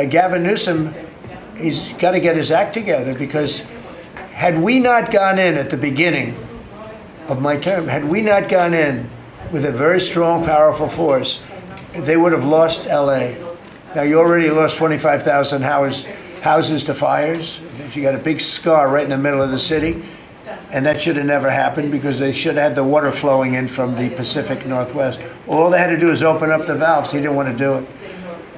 Gavin Newsom, he's got to get his act together, because had we not gone in at the beginning of my term, had we not gone in with a very strong, powerful force, they would have lost L.A. Now, you already lost 25,000 houses to fires. You got a big scar right in the middle of the city. And that should have never happened, because they should have had the water flowing in from the Pacific Northwest. All they had to do is open up the valves. He didn't want to do it.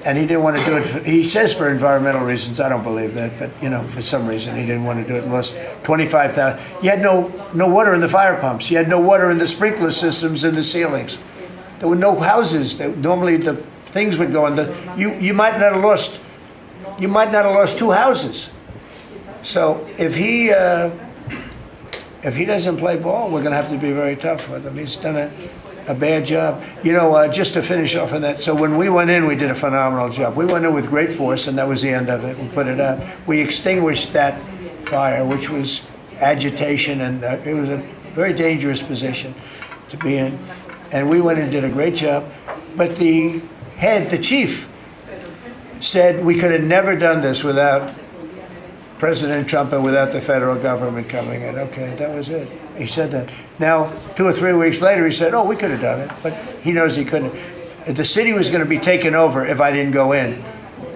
And he didn't want to do it, he says, for environmental reasons. I don't believe that, but, for some reason he didn't want to do it. And lost 25,000. You had no water in the fire pumps. You had no water in the sprinkler systems in the ceilings. There were no houses. Normally the things would go in. You might not have lost 2 houses. So if he doesn't play ball, we're going to have to be very tough with him. He's done a bad job. Just to finish off on that, so when we went in, we did a phenomenal job. We went in with great force, and that was the end of it. We put it out. We extinguished that fire, which was agitation, and it was a very dangerous position to be in. And we went and did a great job. But the chief, said we could have never done this without President Trump and without the federal government coming in. Okay, that was it. He said that. Now, 2 or 3 weeks later, he said, we could have done it, but he knows he couldn't. The city was going to be taken over if I didn't go in.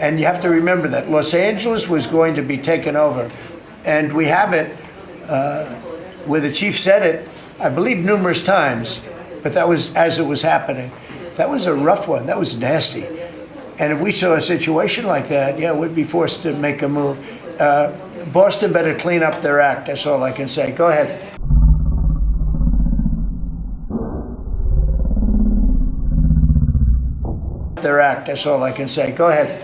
And you have to remember that. Los Angeles was going to be taken over. And we have it where the chief said it, I believe, numerous times, but that was as it was happening. That was a rough one. That was nasty. And if we saw a situation like that, we'd be forced to make a move. Boston better clean up their act. That's all I can say. Go ahead. Their act. That's all I can say. Go ahead.